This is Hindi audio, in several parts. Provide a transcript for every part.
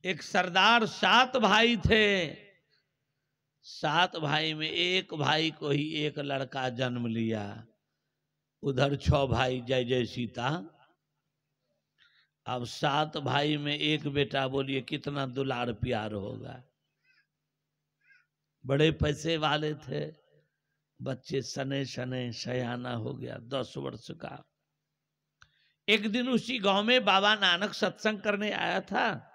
एक सरदार 7 भाई थे। 7 भाई में एक भाई को ही एक लड़का जन्म लिया। उधर 6 भाई जय जय सीता। अब 7 भाई में एक बेटा, बोलिए कितना दुलार प्यार होगा। बड़े पैसे वाले थे। बच्चे सने सने सयाना हो गया 10 वर्ष का। एक दिन उसी गांव में बाबा नानक सत्संग करने आया था।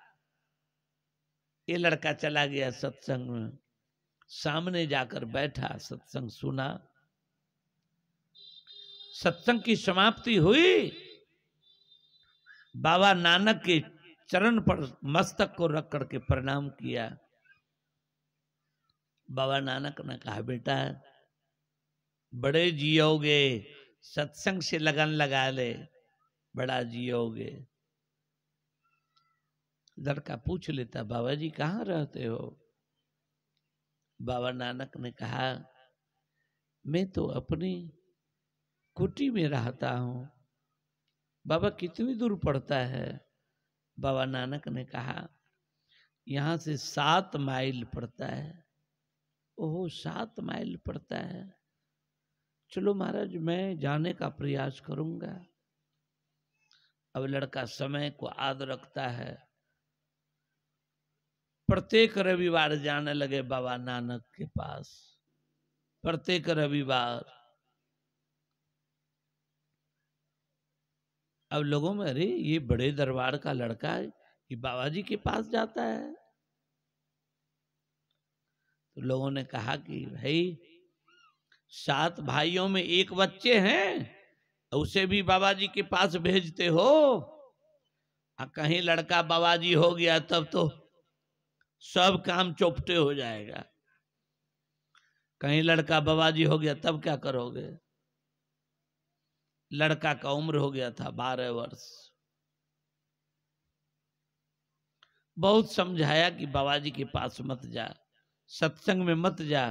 ये लड़का चला गया सत्संग में, सामने जाकर बैठा, सत्संग सुना। सत्संग की समाप्ति हुई। बाबा नानक के चरण पर मस्तक को रख करके प्रणाम किया। बाबा नानक ने कहा, बेटा बड़े जियोगे, सत्संग से लगन लगा ले, बड़ा जियोगे। लड़का पूछ लेता, बाबा जी कहाँ रहते हो? बाबा नानक ने कहा, मैं तो अपनी कुटी में रहता हूं। बाबा कितनी दूर पड़ता है? बाबा नानक ने कहा, यहां से 7 माइल पड़ता है। ओह 7 माइल पड़ता है, चलो महाराज मैं जाने का प्रयास करूंगा। अब लड़का समय को याद रखता है। प्रत्येक रविवार जाने लगे बाबा नानक के पास, प्रत्येक रविवार। अब लोगों में, अरे ये बड़े दरबार का लड़का है, ये बाबा जी के पास जाता है। तो लोगों ने कहा कि भाई 7 भाइयों में एक बच्चे हैं, उसे भी बाबा जी के पास भेजते हो। कहीं लड़का बाबा जी हो गया तब तो सब काम चौपटे हो जाएगा। कहीं लड़का बाबा जी हो गया तब क्या करोगे? लड़का का उम्र हो गया था 12 वर्ष। बहुत समझाया कि बाबा जी के पास मत जा, सत्संग में मत जा।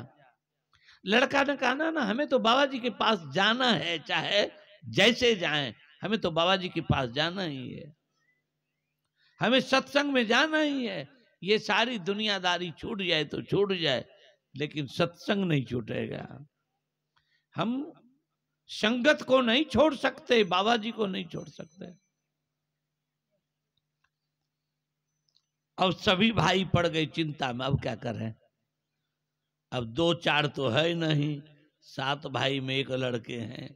लड़का ने कहा, ना हमें तो बाबा जी के पास जाना है, चाहे जैसे जाएं, हमें तो बाबा जी के पास जाना ही है, हमें सत्संग में जाना ही है। ये सारी दुनियादारी छूट जाए तो छूट जाए, लेकिन सत्संग नहीं छूटेगा। हम संगत को नहीं छोड़ सकते, बाबा जी को नहीं छोड़ सकते। अब सभी भाई पड़ गए चिंता में, अब क्या करें? अब 2-4 तो है नहीं, 7 भाई में एक लड़के हैं।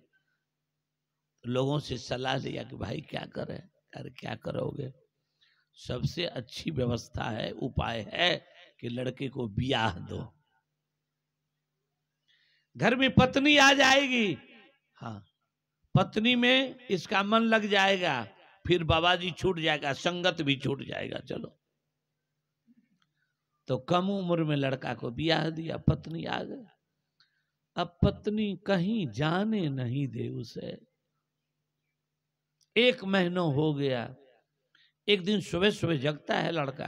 लोगों से सलाह लिया कि भाई क्या करें? अरे क्या करोगे? सबसे अच्छी व्यवस्था है, उपाय है कि लड़के को ब्याह दो, घर में पत्नी आ जाएगी। हाँ, पत्नी में इसका मन लग जाएगा, फिर बाबा जी छूट जाएगा, संगत भी छूट जाएगा। चलो, तो कम उम्र में लड़का को ब्याह दिया, पत्नी आ गई। अब पत्नी कहीं जाने नहीं दे उसे। 1 महीना हो गया। एक दिन सुबह सुबह जगता है लड़का,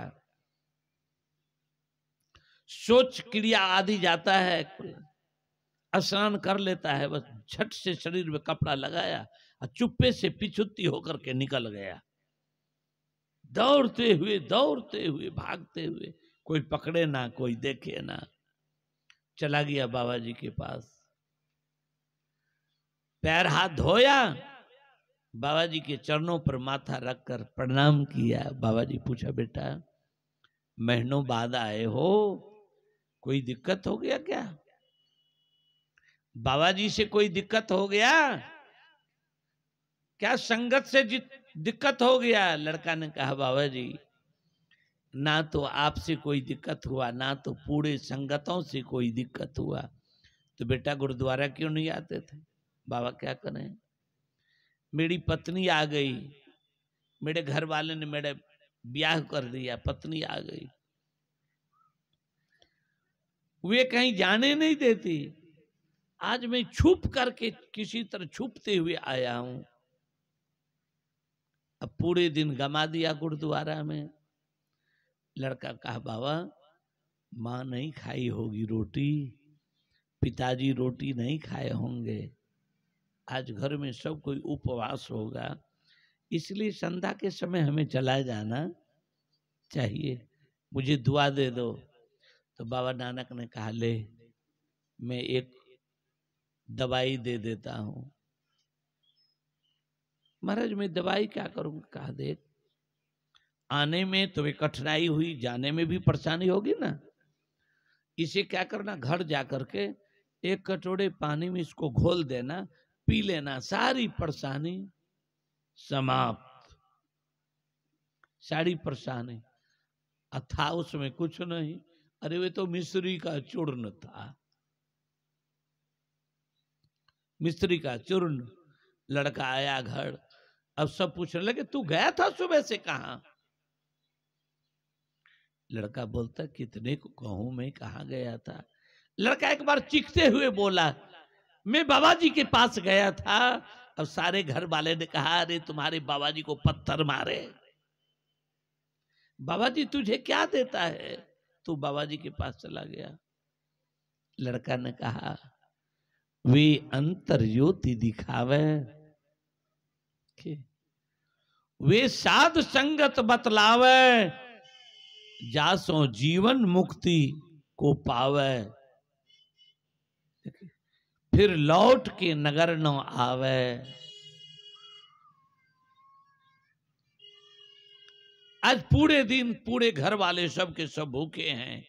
सोच क्रिया आदि जाता है, स्नान कर लेता है, बस झट से शरीर में कपड़ा लगाया और चुप्पे से पिछुत्ती होकर के निकल गया। दौड़ते हुए भागते हुए, कोई पकड़े ना, कोई देखे ना, चला गया बाबा जी के पास। पैर हाथ धोया, बाबा जी के चरणों पर माथा रखकर प्रणाम किया। बाबा जी पूछा, बेटा महीनों बाद आए हो, कोई दिक्कत हो गया क्या? बाबा जी से कोई दिक्कत हो गया क्या? संगत से दिक्कत हो गया? लड़का ने कहा, बाबा जी ना तो आपसे कोई दिक्कत हुआ, ना तो पूरे संगतों से कोई दिक्कत हुआ, तो बेटा गुरुद्वारा क्यों नहीं आते थे? बाबा क्या करें, मेरी पत्नी आ गई, मेरे घर वाले ने मेरे ब्याह कर दिया, पत्नी आ गई, वे कहीं जाने नहीं देती। आज मैं छुप करके किसी तरह छुपते हुए आया हूं। अब पूरे दिन गमा दिया गुरुद्वारा में। लड़का कहा, बाबा माँ नहीं खाई होगी रोटी, पिताजी रोटी नहीं खाए होंगे, आज घर में सब कोई उपवास होगा, इसलिए संध्या के समय हमें चला जाना। चाहिए, मुझे दुआ दे दो। तो बाबा नानक ने कहा, ले मैं एक दवाई दे देता हूं। महाराज मैं दवाई क्या करूंगा? कहा, देख आने में तुम्हें कठिनाई हुई, जाने में भी परेशानी होगी ना, इसे क्या करना, घर जाकर के एक कटोरे पानी में इसको घोल देना, पी लेना, सारी परेशानी समाप्त। सारी परेशानी था उसमें कुछ नहीं, अरे वे तो मिस्री का चूर्ण था, मिस्री का चूर्ण। लड़का आया घर, अब सब पूछने लगे तू गया था सुबह से कहां? लड़का बोलता, कितने को कहूं मैं कहां गया था। लड़का एक बार चीखते हुए बोला, मैं बाबा जी के पास गया था। अब सारे घर वाले ने कहा, अरे तुम्हारे बाबा जी को पत्थर मारे। बाबा जी तुझे क्या देता है, तू बाबा जी के पास चला गया। लड़का ने कहा, वे अंतर ज्योति दिखावे, वे साध संगत बतलावे, जासो जीवन मुक्ति को पावे, फिर लौट के नगर न आवे। आज पूरे दिन पूरे घर वाले सब के सब भूखे हैं,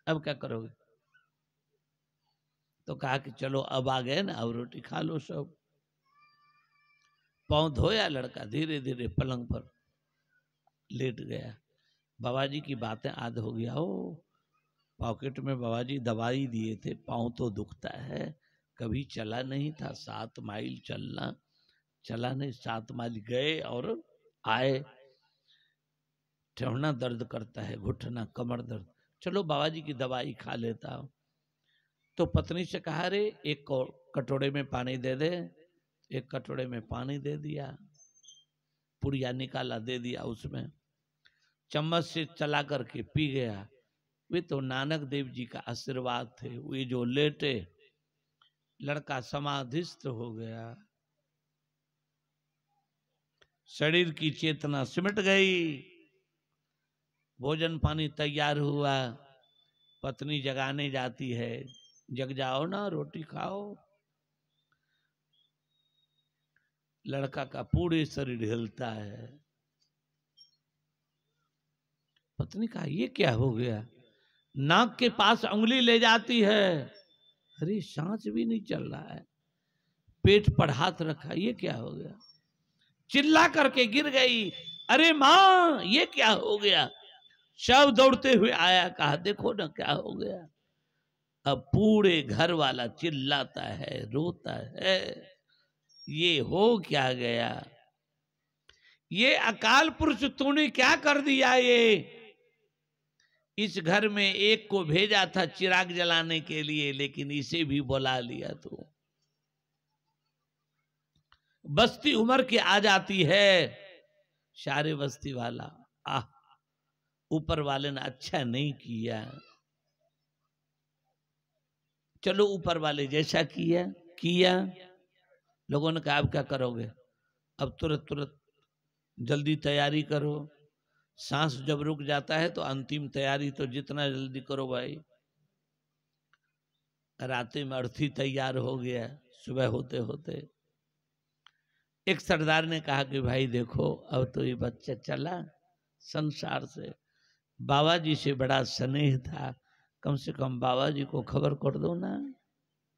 अब क्या करोगे? तो कहा कि चलो अब आ गए ना, अब रोटी खा लो सब। पांव धोया लड़का, धीरे धीरे पलंग पर लेट गया। बाबा जी की बातें याद हो गया, ओ पॉकेट में बाबा जी दवाई दिए थे, पांव तो दुखता है, कभी चला नहीं था, 7 माइल चलना, चला नहीं, 7 माइल गए और आए, ठहरना दर्द करता है, घुटना कमर दर्द, चलो बाबा जी की दवाई खा लेता हूं। तो पत्नी से कहा, रे एक कटोरे में पानी दे दे। एक कटोरे में पानी दे दिया, पुड़िया निकाला दे दिया, उसमें चम्मच से चला करके पी गया। वे तो नानक देव जी का आशीर्वाद थे, वे जो लेटे, लड़का समाधिस्थ हो गया, शरीर की चेतना सिमट गई। भोजन पानी तैयार हुआ, पत्नी जगाने जाती है, जग जाओ ना, रोटी खाओ। लड़का का पूरे शरीर हिलता है। पत्नी कहा, ये क्या हो गया? नाक के पास उंगली ले जाती है, अरे सांस भी नहीं चल रहा है, पेट पर हाथ रखा, ये क्या हो गया? चिल्ला करके गिर गई, अरे मां ये क्या हो गया? शव दौड़ते हुए आया, कहा देखो ना क्या हो गया। अब पूरे घर वाला चिल्लाता है, रोता है, ये हो क्या गया? ये अकाल पुरुष तूने क्या कर दिया? ये इस घर में एक को भेजा था चिराग जलाने के लिए, लेकिन इसे भी बुला लिया। तो बस्ती उम्र की आ जाती है, सारे बस्ती वाला, आह ऊपर वाले ने अच्छा नहीं किया, चलो ऊपर वाले जैसा किया किया। लोगों ने कहा अब क्या करोगे? अब तुरंत तुरंत जल्दी तैयारी करो, सांस जब रुक जाता है तो अंतिम तैयारी तो जितना जल्दी करो भाई। रात में अर्थी तैयार हो गया, सुबह होते होते एक सरदार ने कहा कि भाई देखो अब तो ये बच्चा चला संसार से, बाबा जी से बड़ा स्नेह था, कम से कम बाबा जी को खबर कर दो ना,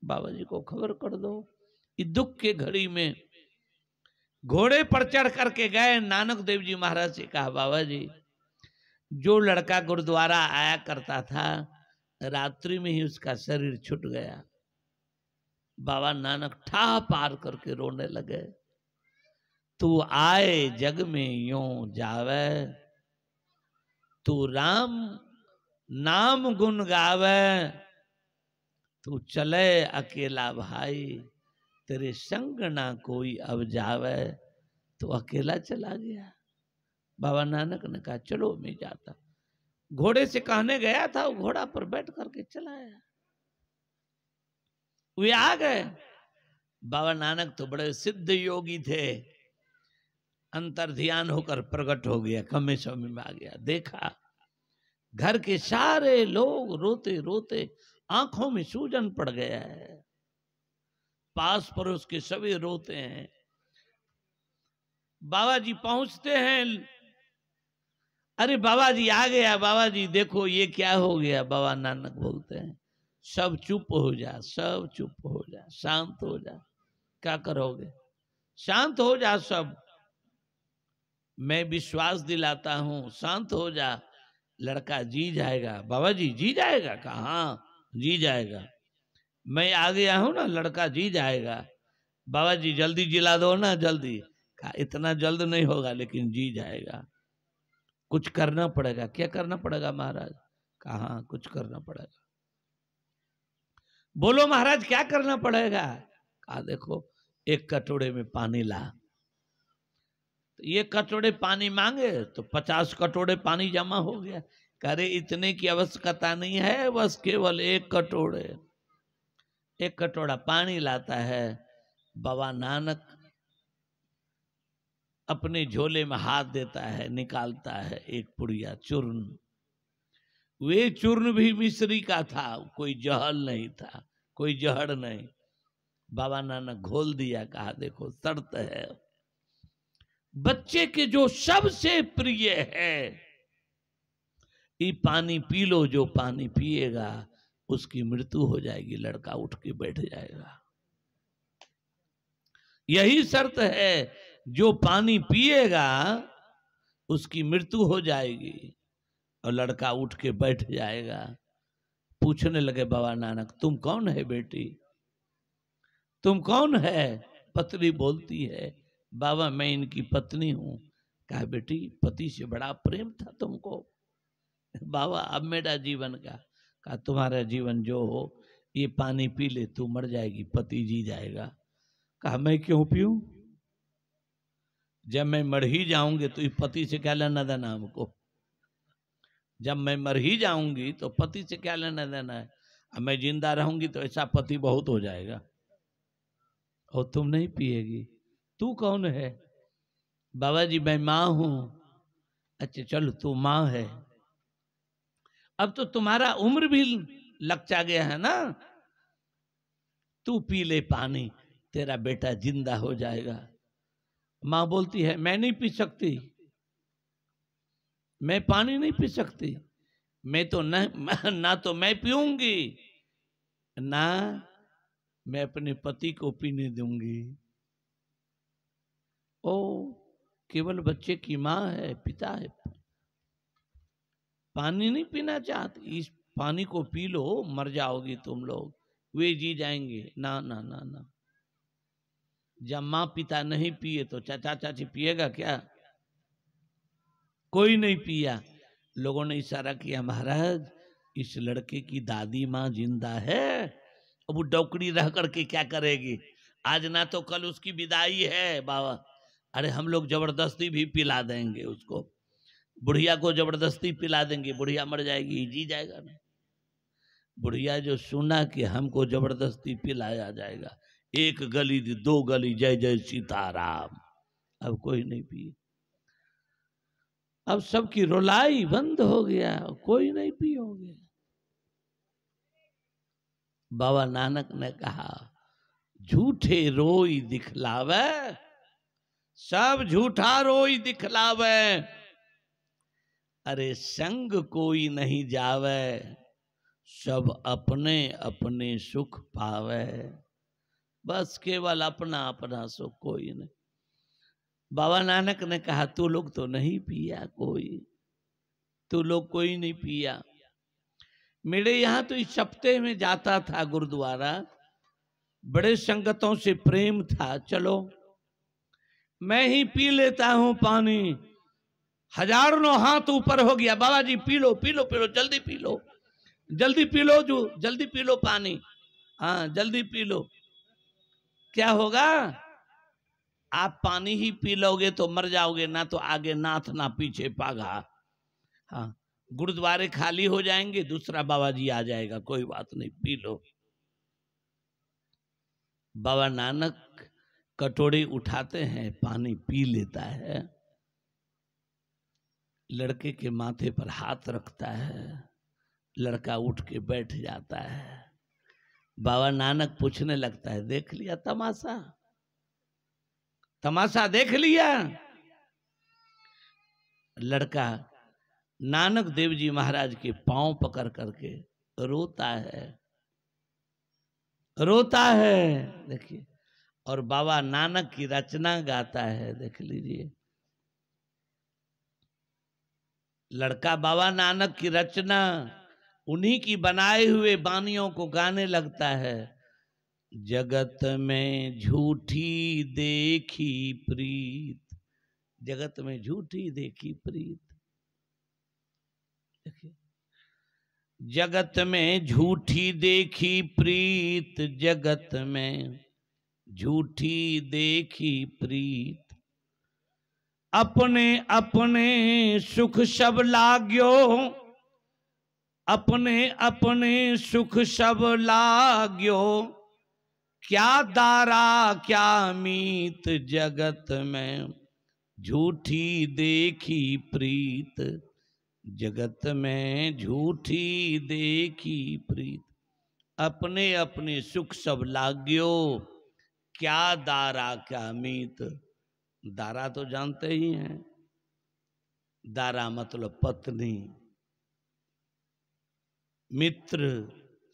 बाबा जी को खबर कर दो। इस दुख के घड़ी में घोड़े पर चढ़ करके गए, नानक देव जी महाराज से कहा, बाबा जी जो लड़का गुरुद्वारा आया करता था, रात्रि में ही उसका शरीर छूट गया। बाबा नानक ठा पार करके रोने लगे, तू आए जग में यूं जावे, तू राम नाम गुण गावे, तू चले अकेला भाई, तेरे संग ना कोई अब जावे। तो अकेला चला गया। बाबा नानक ने कहा चलो मैं जाता। घोड़े से कहने गया था, वो घोड़ा पर बैठ करके चला आया। वे आ गए। बाबा नानक तो बड़े सिद्ध योगी थे, अंतर्ध्यान होकर प्रकट हो गया, कमे समय में आ गया। देखा घर के सारे लोग रोते रोते आंखों में सूजन पड़ गया है, पास पड़ोस के सभी रोते हैं। बाबा जी पहुंचते हैं, अरे बाबा जी आ गया, बाबा जी देखो ये क्या हो गया। बाबा नानक बोलते हैं सब चुप हो जा, सब चुप हो जा, शांत हो जा। क्या करोगे, शांत हो जा सब, मैं विश्वास दिलाता हूं, शांत हो जा, लड़का जी जाएगा। बाबा जी जी जाएगा? कहा हाँ जी जाएगा, मैं आ गया हूं ना, लड़का जी जाएगा। बाबा जी जल्दी जिला दो ना, जल्दी। कहा इतना जल्द नहीं होगा लेकिन जी जाएगा, कुछ करना पड़ेगा। क्या करना पड़ेगा महाराज? कहा हाँ कुछ करना पड़ेगा। बोलो महाराज क्या करना पड़ेगा? कहा देखो एक कटोरे में पानी ला। तो ये कटोरे पानी मांगे तो 50 कटोरे पानी जमा हो गया। कह रहे इतने की आवश्यकता नहीं है, बस केवल एक कटोरे, एक कटोरा पानी लाता है। बाबा नानक अपने झोले में हाथ देता है, निकालता है एक पुड़िया चूर्ण। वे चूर्ण भी मिश्री का था, कोई जहर नहीं था, कोई जहर नहीं। बाबा नानक घोल दिया, कहा देखो शर्त है, बच्चे के जो सबसे प्रिय है ये पानी पी लो, जो पानी पिएगा उसकी मृत्यु हो जाएगी। लड़का उठ के बैठ जाएगा, यही शर्त है, जो पानी पिएगा उसकी मृत्यु हो जाएगी। और लड़का उठ के बैठ जाएगा। पूछने लगे बाबा नानक तुम कौन है बेटी, तुम कौन है? पत्नी बोलती है बाबा मैं इनकी पत्नी हूं। कहा बेटी पति से बड़ा प्रेम था तुमको। बाबा अब मेरा जीवन का। कहा तुम्हारा जीवन जो हो, ये पानी पी ले तू मर जाएगी, पति जी जाएगा। कहा मैं क्यों पीऊं, जब मैं मर ही जाऊंगी तो ये पति से क्या लेना देना हमको। जब मैं मर ही जाऊंगी तो पति से क्या लेना देना है। अब मैं जिंदा रहूंगी तो ऐसा पति बहुत हो जाएगा। और तुम नहीं पिएगी, तू कौन है? बाबा जी मैं माँ हूं। अच्छा चलो तू माँ है, अब तो तुम्हारा उम्र भी लग गया है ना, तू पी ले पानी, तेरा बेटा जिंदा हो जाएगा। माँ बोलती है मैं नहीं पी सकती, मैं पानी नहीं पी सकती, मैं तो ना तो मैं पीऊंगी ना मैं अपने पति को पीने दूंगी। ओ केवल बच्चे की माँ है, पिता है, पानी नहीं पीना चाहती, इस पानी को पी लो मर जाओगी तुम लोग, वे जी जाएंगे। ना ना ना ना, जब माँ पिता नहीं पिए तो चाचा चाची पिएगा क्या? कोई नहीं पिया। लोगों ने इशारा किया महाराज इस लड़के की दादी माँ जिंदा है, अब वो डौकड़ी रह करके क्या करेगी, आज ना तो कल उसकी विदाई है बाबा। अरे हम लोग जबरदस्ती भी पिला देंगे उसको, बुढ़िया को जबरदस्ती पिला देंगे, बुढ़िया मर जाएगी, जी जाएगा ना। बुढ़िया जो सुना कि हमको जबरदस्ती पिलाया जाएगा, एक गली दो गली जय जय सीताराम, अब कोई नहीं पिए। अब सबकी रुलाई बंद हो गया, कोई नहीं पियोगे। बाबा नानक ने कहा झूठे रोई दिखलावे, सब झूठा रोई दिखलावे, अरे संग कोई नहीं जावे, सब अपने अपने सुख पावे। बस केवल अपना अपना सुख, कोई नहीं। बाबा नानक ने कहा तू लोग तो नहीं पिया, कोई तू लोग कोई नहीं पिया। मेरे यहां तो इस हफ्ते में जाता था गुरुद्वारा, बड़े संगतों से प्रेम था, चलो मैं ही पी लेता हूं पानी। हजारों हाथ ऊपर हो गया, बाबा G P low P low P low, जल्दी पी लो, जल्दी पी लो, जो जल्दी पी लो पानी, हाँ जल्दी पी लो। क्या होगा, आप पानी ही पी लोगे तो मर जाओगे, ना तो आगे नाथ ना पीछे पागा। हाँ गुरुद्वारे खाली हो जाएंगे, दूसरा बाबा जी आ जाएगा, कोई बात नहीं पी लो। बाबा नानक कटोरी उठाते हैं, पानी पी लेता है, लड़के के माथे पर हाथ रखता है, लड़का उठ के बैठ जाता है। बाबा नानक पूछने लगता है, देख लिया तमाशा, तमाशा देख लिया? लड़का नानक देव जी महाराज के पांव पकड़ करके रोता है, रोता है। देखिए, और बाबा नानक की रचना गाता है, देख लीजिए। लड़का बाबा नानक की रचना, उन्हीं की बनाए हुए बानियों को गाने लगता है। जगत में झूठी देखी प्रीत, जगत में झूठी देखी प्रीत। देखिए, जगत में झूठी देखी प्रीत, जगत में झूठी देखी प्रीत, अपने अपने सुख सब लाग्यो, अपने अपने सुख सब लाग्यो, क्या दारा क्या मीत, जगत में झूठी देखी प्रीत, जगत में झूठी देखी प्रीत, अपने अपने सुख सब लाग्यो, क्या दारा क्या मीत। दारा तो जानते ही हैं, दारा मतलब पत्नी, मित्र,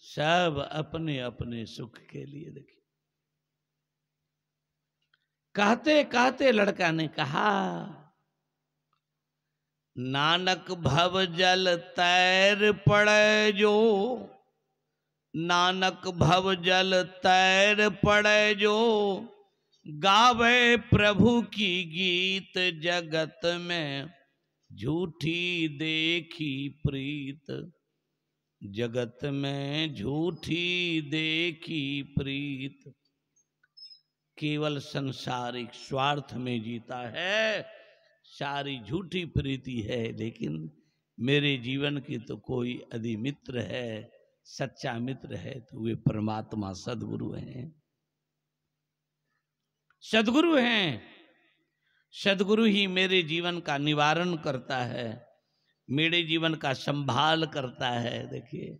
सब अपने अपने सुख के लिए। देखिए, कहते कहते लड़का ने कहा, नानक भव जल तैर पड़े जो, नानक भव जल तैर पड़े जो, गावे प्रभु की गीत, जगत में झूठी देखी प्रीत, जगत में झूठी देखी प्रीत। केवल संसारिक स्वार्थ में जीता है, सारी झूठी प्रीति है। लेकिन मेरे जीवन की तो कोई यदि मित्र है, सच्चा मित्र है, तो वे परमात्मा सदगुरु हैं, सदगुरु हैं। सदगुरु ही मेरे जीवन का निवारण करता है, मेरे जीवन का संभाल करता है। देखिए,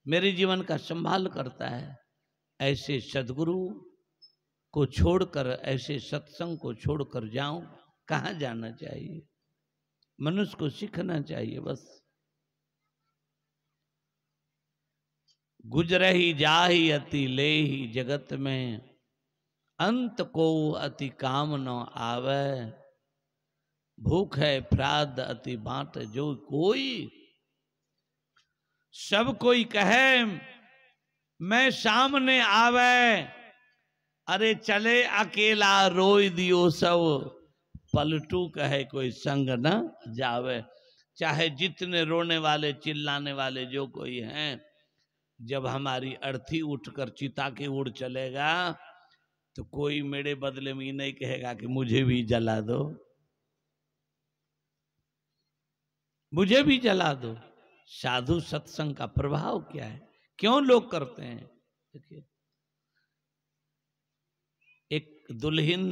मेरे जीवन का संभाल करता है। ऐसे सदगुरु को छोड़कर, ऐसे सत्संग को छोड़कर जाऊं, कहाँ जाना चाहिए? मनुष्य को सीखना चाहिए बस। गुजरही जाहि अति लेहि, जगत में अंत को अति काम न आवे, भूख है प्राद अति बांट जो कोई, सब कोई कहे मैं सामने आवे, अरे चले अकेला रोई दियो सब, पलटू कहे कोई संग न जावे। चाहे जितने रोने वाले चिल्लाने वाले जो कोई हैं, जब हमारी अर्थी उठकर चिता की ओर चलेगा, तो कोई मेरे बदले में नहीं कहेगा कि मुझे भी जला दो, मुझे भी जला दो। साधु सत्संग का प्रभाव क्या है, क्यों लोग करते हैं? देखिए, एक दुल्हन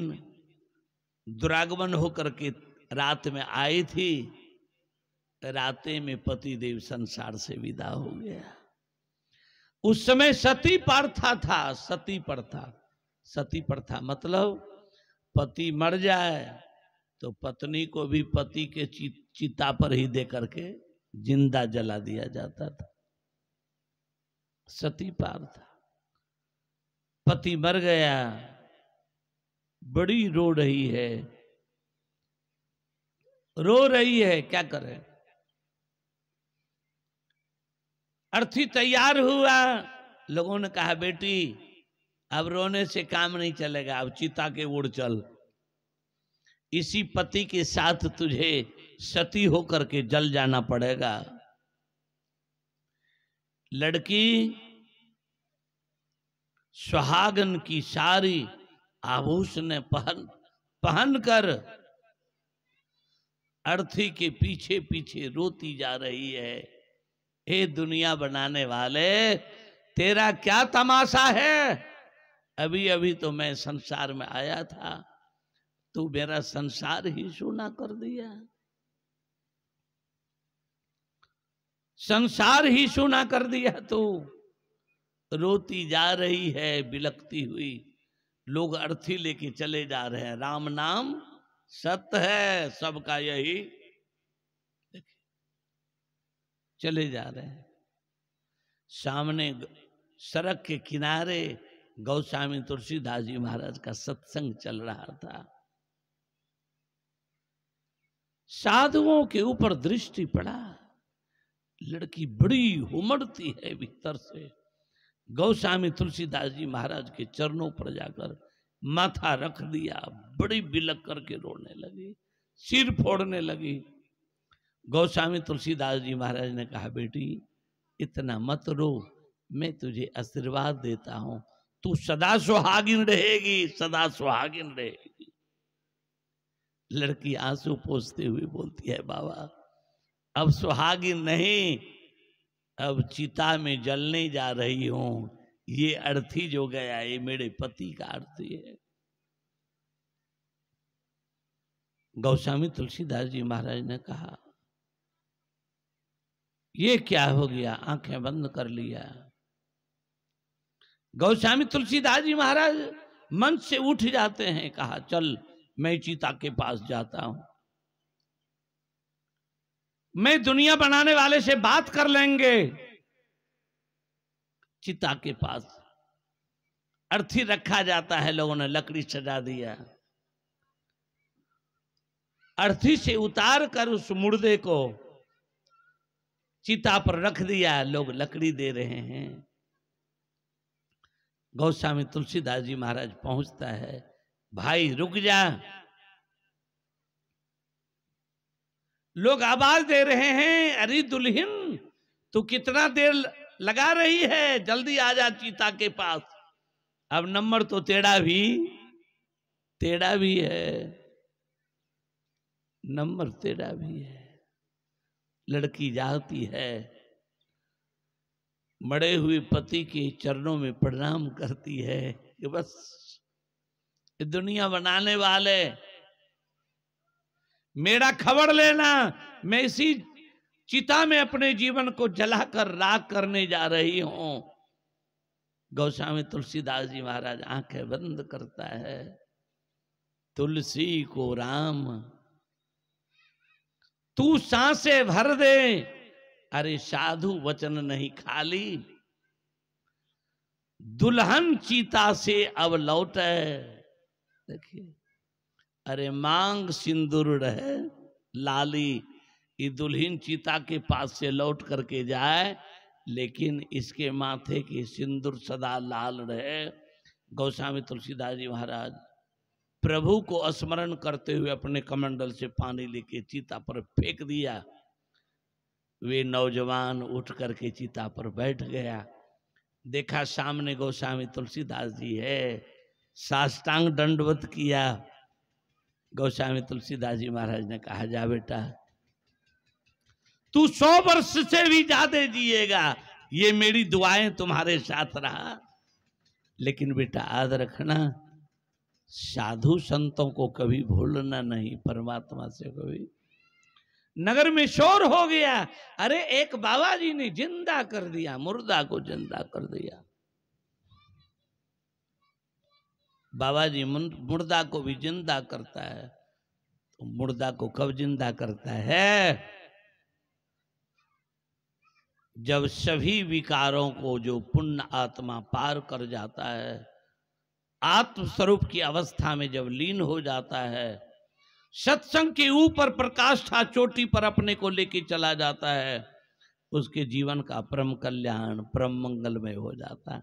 दुरागमन होकर के रात में आई थी, राते में पति देव संसार से विदा हो गया। उस समय सती प्रथा था, सती प्रथा। सती प्रथा मतलब पति मर जाए तो पत्नी को भी पति के चिता पर ही दे करके जिंदा जला दिया जाता था। सती प्रथा। पति मर गया, बड़ी रो रही है, रो रही है, क्या करे? अर्थी तैयार हुआ, लोगों ने कहा बेटी अब रोने से काम नहीं चलेगा, अब चिता के ओर चल, इसी पति के साथ तुझे सती होकर के जल जाना पड़ेगा। लड़की सुहागन की सारी आभूषण पहन कर अर्थी के पीछे पीछे रोती जा रही है। हे दुनिया बनाने वाले, तेरा क्या तमाशा है? अभी अभी तो मैं संसार में आया था, तू मेरा संसार ही सूना कर दिया, संसार ही सूना कर दिया तू। रोती जा रही है बिलखती हुई, लोग अर्थी लेके चले जा रहे हैं। राम नाम सत्य है, सबका यही देखिए चले जा रहे हैं। सामने सड़क के किनारे गौस्वामी तुलसीदास जी महाराज का सत्संग चल रहा था। साधुओं के ऊपर दृष्टि पड़ा, लड़की बड़ी उमड़ती है भीतर से। गौस्वामी तुलसीदास जी महाराज के चरणों पर जाकर माथा रख दिया, बड़ी बिलक करके रोने लगी, सिर फोड़ने लगी। गौस्वामी तुलसीदास जी महाराज ने कहा, बेटी इतना मत रो, मैं तुझे आशीर्वाद देता हूं, तू सदा सुहागिन रहेगी, सदा सुहागिन रहेगी। लड़की आंसू पोंछते हुए बोलती है, बाबा अब सुहागिन नहीं, अब चिता में जलने जा रही हूं। ये अर्थी जो गया ये मेरे पति का अर्थी है। गौस्वामी तुलसीदास जी महाराज ने कहा, ये क्या हो गया? आंखें बंद कर लिया। गौस्वामी तुलसीदास जी महाराज मंच से उठ जाते हैं। कहा, चल मैं चिता के पास जाता हूं, मैं दुनिया बनाने वाले से बात कर लेंगे। चिता के पास अर्थी रखा जाता है, लोगों ने लकड़ी सजा दिया। अर्थी से उतार कर उस मुर्दे को चिता पर रख दिया, लोग लकड़ी दे रहे हैं। गौस्वामी तुलसीदास जी महाराज पहुंचता है, भाई रुक जा। लोग आवाज दे रहे हैं, अरे दुल्हन तू कितना देर लगा रही है, जल्दी आ जा चिता के पास। अब नंबर तो टेढ़ा भी है, नंबर टेढ़ा भी है। लड़की जाती है, मरे हुए पति के चरणों में प्रणाम करती है कि बस दुनिया बनाने वाले मेरा खबर लेना, मैं इसी चिता में अपने जीवन को जलाकर राख करने जा रही हूं। गौस्वामी तुलसीदास जी महाराज आंखें बंद करता है, तुलसी को राम तू सांसें भर दे, अरे साधु वचन नहीं खाली, दुल्हन चिता से अब लौटे। देखिए, अरे मांग सिंदूर रहे लाली, ये दुल्हन चिता के पास से लौट करके जाए, लेकिन इसके माथे की सिंदूर सदा लाल रहे। गौस्वामी तुलसीदास जी महाराज प्रभु को स्मरण करते हुए अपने कमंडल से पानी लेके चिता पर फेंक दिया। वे नौजवान उठ करके चिता पर बैठ गया। देखा सामने गौस्वामी तुलसीदास जी है, साष्टांग दंडवत किया। गौस्वामी तुलसीदास जी महाराज ने कहा, जा बेटा तू 100 वर्ष से भी ज्यादा जिएगा, ये मेरी दुआएं तुम्हारे साथ रहा, लेकिन बेटा याद रखना साधु संतों को कभी भूलना नहीं, परमात्मा से कभी। नगर में शोर हो गया, अरे एक बाबा जी ने जिंदा कर दिया, मुर्दा को जिंदा कर दिया। बाबा जी मुर्दा को भी जिंदा करता है, तो मुर्दा को कब जिंदा करता है? जब सभी विकारों को जो पुण्य आत्मा पार कर जाता है, आत्म स्वरूप की अवस्था में जब लीन हो जाता है, सत्संग के ऊपर प्रकाष्ठा चोटी पर अपने को लेके चला जाता है, उसके जीवन का परम कल्याण परम मंगलमय हो जाता है।